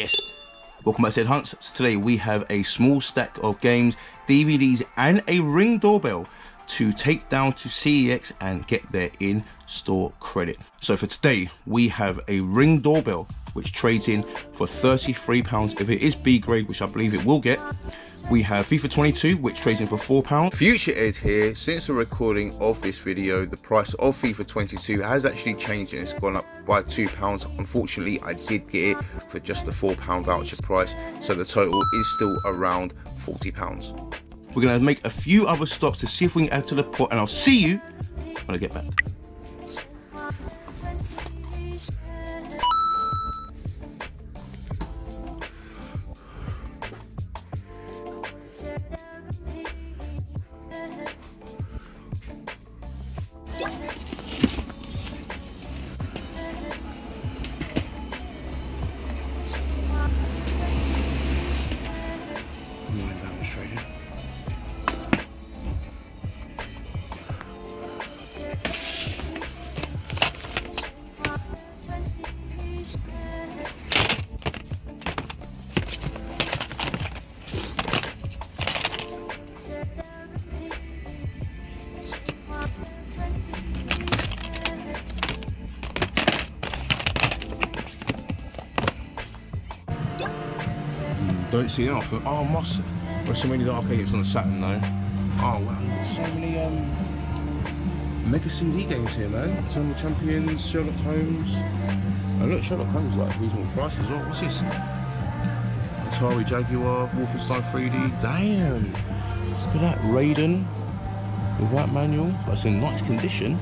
Yes. Welcome back to Ed Hunts. So today we have a small stack of games, DVDs and a Ring doorbell to take down to CEX and get their in-store credit. So for today we have a Ring doorbell which trades in for £33 if it is B grade, which I believe it will get. We have FIFA 22 which trades in for £4. Future Ed here. Since the recording of this video, the price of FIFA 22 has actually changed and it's gone up by £2. Unfortunately, I did get it for just the £4 voucher price, so the total is still around £40. We're gonna make a few other stops to see if we can add to the pot, and I'll see you when I get back. Don't see it often. Oh, must. WrestleMania the arcade, it's on the Saturn though. Oh wow, there's so many Mega CD games here, man. Eternal Champions, Sherlock Holmes. Oh look, Sherlock Holmes like reasonable price as well. What's this? Atari Jaguar, Wolfenstein 3D. Damn. Look at that, Raiden without manual, but it's in nice condition.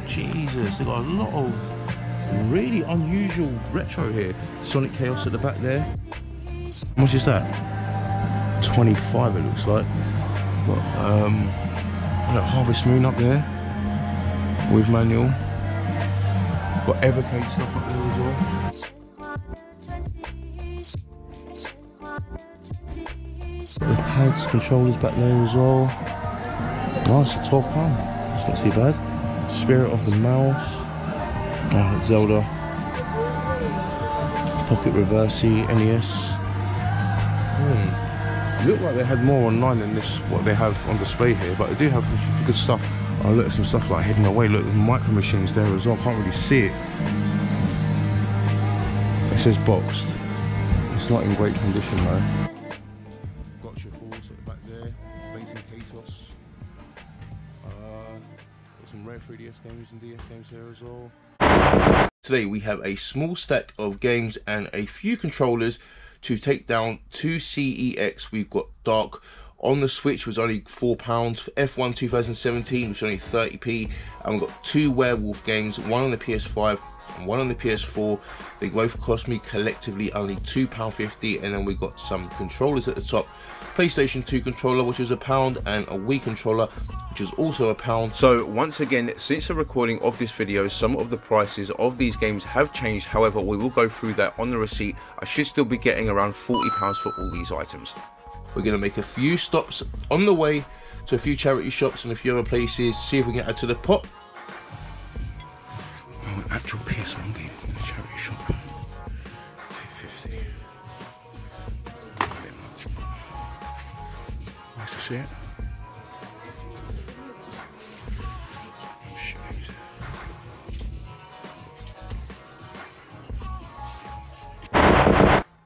Jesus, they got a lot of really unusual retro here. Sonic Chaos at the back there. How much is that? 25 it looks like. Got Harvest Moon up there with manual. Got Evercade stuff up there as well. Got the pads, controllers back there as well. Nice, £12. That's not too bad. Spirit of the Mouse. Oh, Zelda. Pocket Reversi, NES. Looked like they had more online than this, what they have on display here, but they do have good stuff. I looked at some stuff like Hidden Away. Look, the Micro Machines there as well. Can't really see it. It says boxed. It's not in great condition though. Gotcha Falls at the back there. Blazing Katos. Got some rare 3DS games and DS games here as well. Today we have a small stack of games and a few controllers to take down to CEX. We've got Dark on the Switch, was only £4. For F1 2017, which was only 30p. And we've got two Werewolf games, one on the PS5 and one on the PS4. They both cost me collectively only £2.50. And then we got some controllers at the top. PlayStation 2 controller, which was £1, and a Wii controller, which is also £1. So once again, since the recording of this video, some of the prices of these games have changed. However, we will go through that on the receipt. I should still be getting around £40 for all these items. We're going to make a few stops on the way to a few charity shops and a few other places, see if we can add to the pot. Oh, an actual PS1 game in a charity shop. 250. Nice to see it.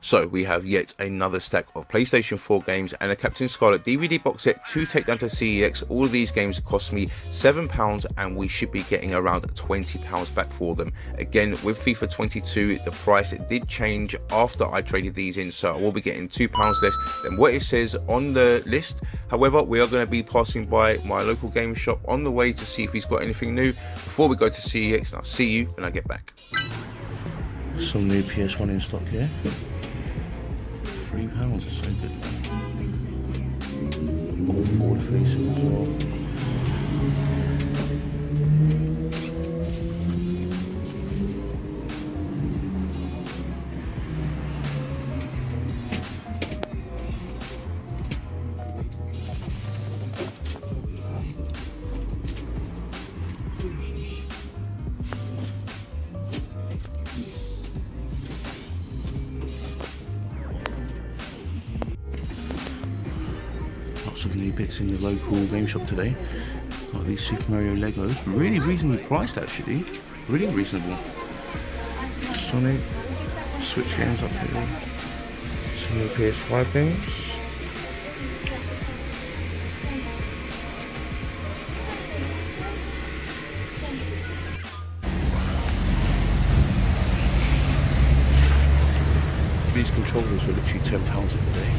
So we have yet another stack of PlayStation 4 games and a Captain Scarlet DVD box set to take down to CEX. All of these games cost me £7 and we should be getting around £20 back for them. Again, with FIFA 22, the price did change after I traded these in, so I will be getting £2 less than what it says on the list. However, we are going to be passing by my local game shop on the way to see if he's got anything new before we go to CEX, and I'll see you when I get back. Some new PS1 in stock here. £3 is so good. All forward facing as well. of new bits in the local game shop today. Got these Super Mario Legos, really reasonably priced actually, really reasonable. Sonic, Switch games up here, some new PS5 games. These controllers were literally £10 in the day.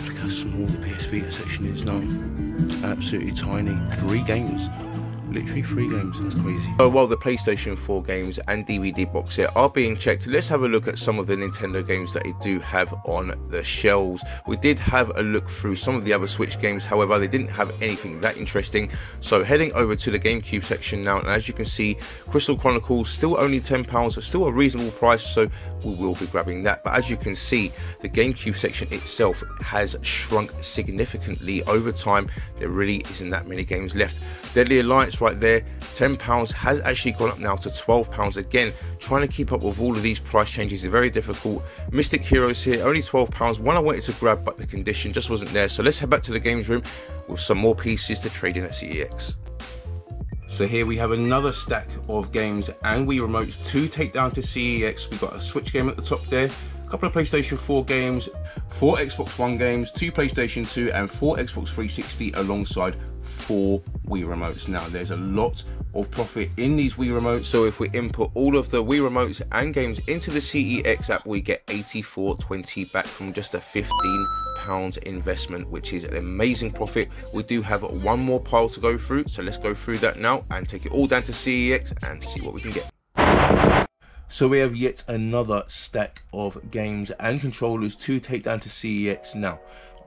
Look how small the PS Vita section is now. It's absolutely tiny. 3 games. Literally 3 games, that's crazy. So while the PlayStation 4 games and DVD box set are being checked, let's have a look at some of the Nintendo games that they do have on the shelves. We did have a look through some of the other Switch games, however they didn't have anything that interesting. So heading over to the GameCube section now, and as you can see, Crystal Chronicles still only £10, still a reasonable price, so we will be grabbing that. But as you can see, the GameCube section itself has shrunk significantly over time. There really isn't that many games left. Deadly Alliance right there, £10, has actually gone up now to £12. Again, trying to keep up with all of these price changes is very difficult. Mystic Heroes here, only £12, one I wanted to grab but the condition just wasn't there. So let's head back to the games room with some more pieces to trade in at CEX. So here we have another stack of games and Wii remotes to take down to CEX. We've got a Switch game at the top there, a couple of PlayStation 4 games, 4 Xbox One games, 2 PlayStation 2 and 4 Xbox 360 alongside 4 Wii remotes. Now there's a lot of profit in these Wii remotes, so if we input all of the Wii remotes and games into the CEX app, we get 84.20 back from just a £15 investment, which is an amazing profit. We do have one more pile to go through, so let's go through that now and take it all down to CEX and see what we can get. So we have yet another stack of games and controllers to take down to CEX. Now,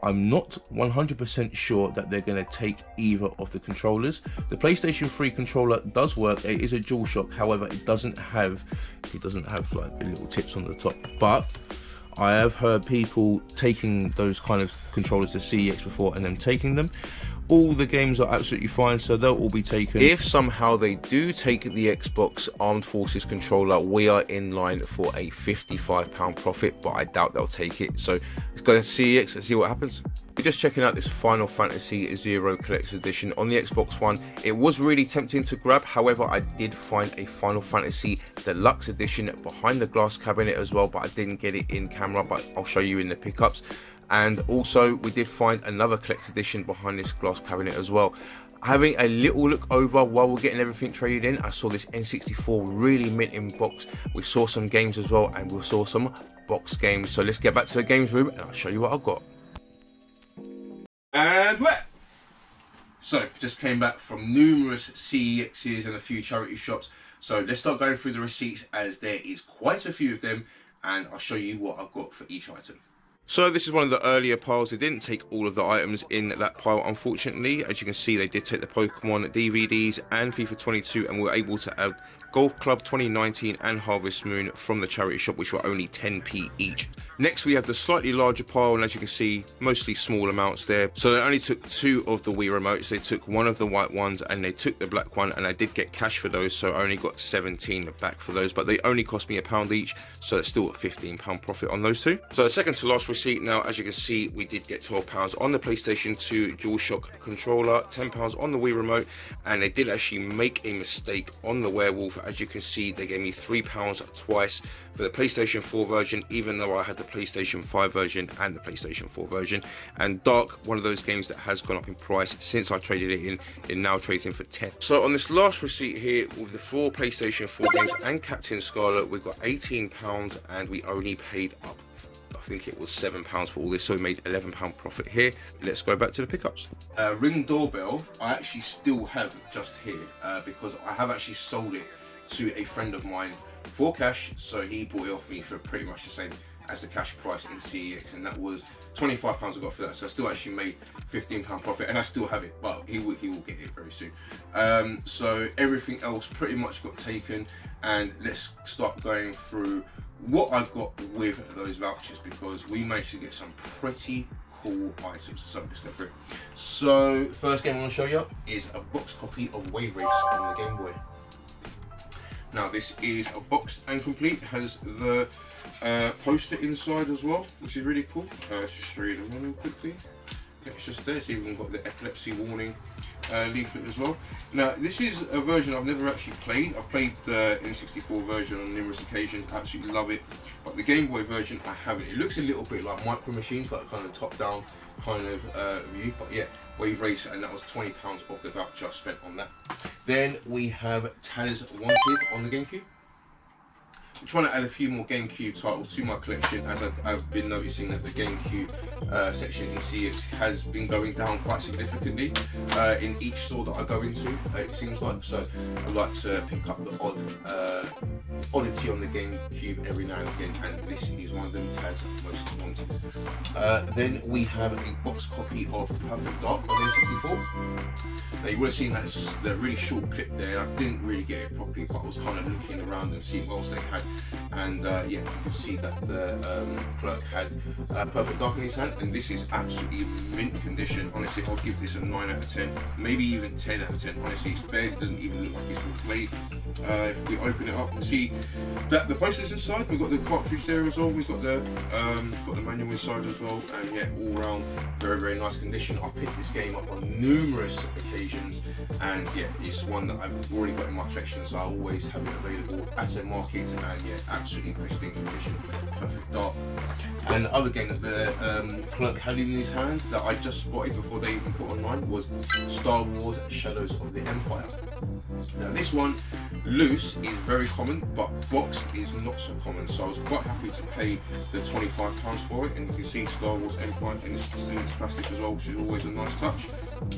I'm not 100% sure that they're going to take either of the controllers. The PlayStation 3 controller does work. It is a DualShock, however, it doesn't have like the little tips on the top. But I have heard people taking those kind of controllers to CEX before and then taking them. All the games are absolutely fine, so they'll all be taken. If somehow they do take the Xbox Armed Forces controller, we are in line for a £55 profit, but I doubt they'll take it. So let's go to CEX and see what happens. We're just checking out this Final Fantasy Zero Collector's Edition on the Xbox One. It was really tempting to grab, however I did find a Final Fantasy Deluxe Edition behind the glass cabinet as well, but I didn't get it in camera, but I'll show you in the pickups. And also we did find another collector's edition behind this glass cabinet as well. Having a little look over while we're getting everything traded in, I saw this N64 really mint in box. We saw some games as well, and we saw some box games. So let's get back to the games room and I'll show you what I've got. And where? So just came back from numerous CEXs and a few charity shops. So let's start going through the receipts, as there is quite a few of them, and I'll show you what I've got for each item. So this is one of the earlier piles. They didn't take all of the items in that pile, unfortunately. As you can see, they did take the Pokemon DVDs and FIFA 22, and we were able to add Golf Club 2019 and Harvest Moon from the charity shop, which were only 10p each. Next we have the slightly larger pile, and as you can see, mostly small amounts there. So they only took 2 of the Wii remotes. They took one of the white ones and they took the black one, and I did get cash for those, so I only got 17 back for those, but they only cost me £1 each, so it's still a £15 profit on those 2. So the second to last receipt now, as you can see, we did get £12 on the PlayStation 2 DualShock controller, £10 on the Wii remote, and they did actually make a mistake on the werewolf. As you can see, they gave me £3 twice for the PlayStation 4 version, even though I had the PlayStation 5 version and the PlayStation 4 version. And Dark, one of those games that has gone up in price since I traded it in, it now trades in for 10. So on this last receipt here, with the 4 PlayStation 4 games and Captain Scarlet, we've got £18, and we only paid up, I think it was £7 for all this, so we made £11 profit here. Let's go back to the pickups. Ring doorbell, I actually still have just here, because I have actually sold it to a friend of mine for cash, so he bought it off me for pretty much the same as the cash price in CEX, and that was £25 I got for that, so I still actually made £15 profit, and I still have it, but he will get it very soon. So everything else pretty much got taken, and let's start going through what I got with those vouchers, because we managed to get some pretty cool items. So let's go through. So first game I'm going to show you is a box copy of Wave Race on the Game Boy. Now this is a boxed and complete, has the poster inside as well, which is really cool. Let's just show you the running quickly. It's just there, it's even got the epilepsy warning leaflet as well. Now this is a version I've never actually played. I've played the N64 version on numerous occasions, absolutely love it. But the Game Boy version I haven't. It looks a little bit like Micro Machines, like kind of top down kind of view. But yeah, Wave Race, and that was £20 off the voucher I spent on that. Then we have Taz Wanted on the GameCube. I'm trying to add a few more GameCube titles to my collection, as I've been noticing that the GameCube section in CeX has been going down quite significantly in each store that I go into, it seems like. So I like to pick up the odd oddity on the GameCube every now and again, and this is one of them, Taz Most Wanted. Then we have a box copy of Perfect Dark on the N64. Now you would have seen that really short clip there. I didn't really get it properly, but I was kind of looking around and seeing what else they had. And yeah, you can see that the clerk had Perfect Dark in his hand, and this is absolutely mint condition. Honestly, I'll give this a 9 out of 10, maybe even 10 out of 10. Honestly, it's bare, it doesn't even look like it's been played. If we open it up and see that the poster's inside, we've got the cartridge there as well, we've got the manual inside as well, and yeah, all round very, very nice condition. I've picked this game up on numerous occasions, and yeah, it's one that I've already got in my collection, so I always have it available at a market, and yeah, absolutely pristine condition, Perfect Dark. And the other game that the clerk had in his hand that I just spotted before they even put online was Star Wars Shadows of the Empire. Now this one, loose, is very common, but boxed is not so common, so I was quite happy to pay the £25 for it. And you can see Star Wars Empire, and it's still in plastic as well, which is always a nice touch.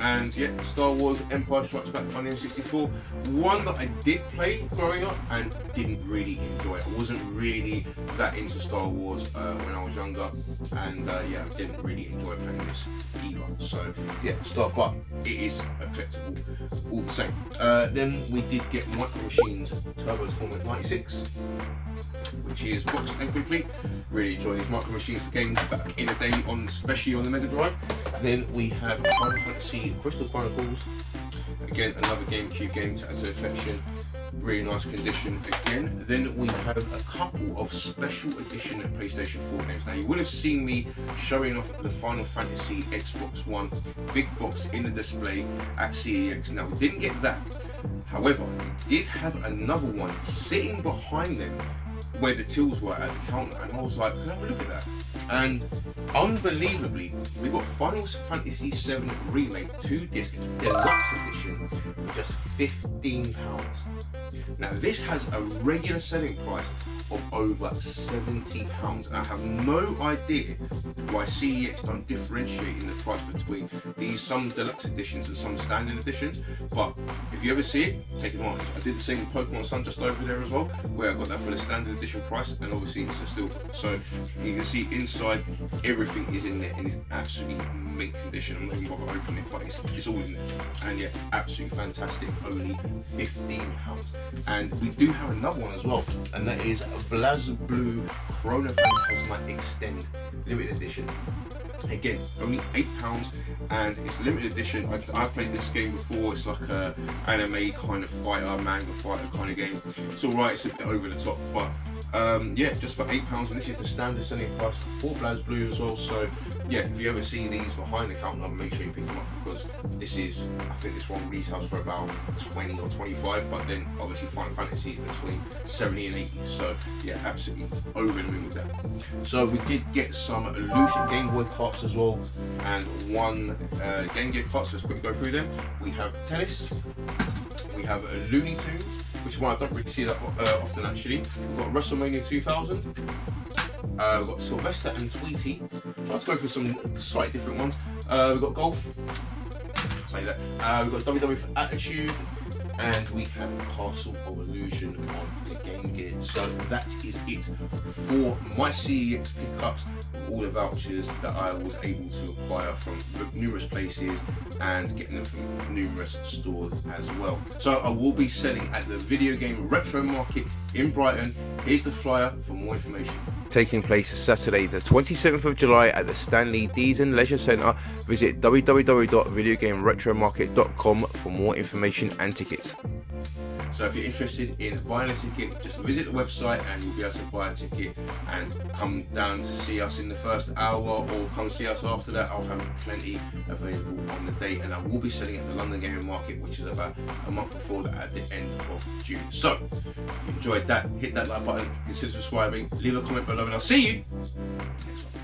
And yeah, Star Wars Empire Strikes Back on the N64, one that I did play growing up and didn't really enjoy. I wasn't really that into Star Wars when I was younger, and yeah, I didn't really enjoy playing this either. So yeah, but it is a collectible all the same. Then we did get Micro Machines Turbo Tournament 96, which is boxed and complete. Really enjoy these Micro Machines games back in the day, especially on the Mega Drive. Then we have Final Fantasy Crystal Chronicles, again another GameCube game to add to the collection, really nice condition again. Then we have a couple of special edition PlayStation 4 games. Now you would have seen me showing off the Final Fantasy Xbox One big box in the display at CEX. Now we didn't get that, however we did have another one sitting behind them where the tills were at the counter, and I was like, can I have a look at that? And unbelievably, we got Final Fantasy VII Remake 2 disc deluxe edition for just £15. Now this has a regular selling price of over £70, and I have no idea why CeX don't differentiate in the price between these, some deluxe editions and some standard editions. But if you ever see it, take advantage. I did the same with Pokemon Sun just over there as well, where I got that for the standard edition price, and obviously it's a still. So you can see inside everything is in there, and it's absolutely mint condition. I'm not even bother opening it, but it's all in there. And yeah, absolutely fantastic. Only £15. And we do have another one as well, and that is BlazBlue Chrono Phantasma Extend limited edition. Again, only £8, and it's the limited edition. I played this game before. It's like a anime kind of fighter, manga fighter kind of game. It's alright, it's a bit over the top, but yeah, just for £8, and this is the standard selling price for BlazBlue as well. So yeah, if you ever see these behind the counter, make sure you pick them up, because this is, I think this one retails for about 20 or 25, but then obviously Final Fantasy is between 70 and 80, so yeah, absolutely over the moon with that. So we did get some loose Game Boy carts as well, and one Game Gear cart, so let's quickly go through them. We have Tennis, we have Looney Tunes, which is one I don't really see that often actually. We've got WrestleMania 2000, we've got Sylvester and Tweety. Try to go for some slightly different ones. We've got Golf, say that. We've got WWF Attitude, and we have Castle of Illusion on the Game Gear. So that is it for my CeX pickups, all the vouchers that I was able to acquire from numerous places and getting them from numerous stores as well. So I will be selling at the Video Game Retro Market in Brighton. Here's the flyer for more information. Taking place Saturday the 27th of July at the Stanley Deason Leisure Centre. Visit www.videogameretromarket.com for more information and tickets. So if you're interested in buying a ticket, just visit the website and you'll be able to buy a ticket and come down to see us in the first hour, or come see us after that. I'll have plenty available on the date, and I will be selling at the London Gaming Market, which is about a month before that, at the end of June. So if you enjoyed that, hit that like button, consider subscribing, leave a comment below, and I'll see you next one.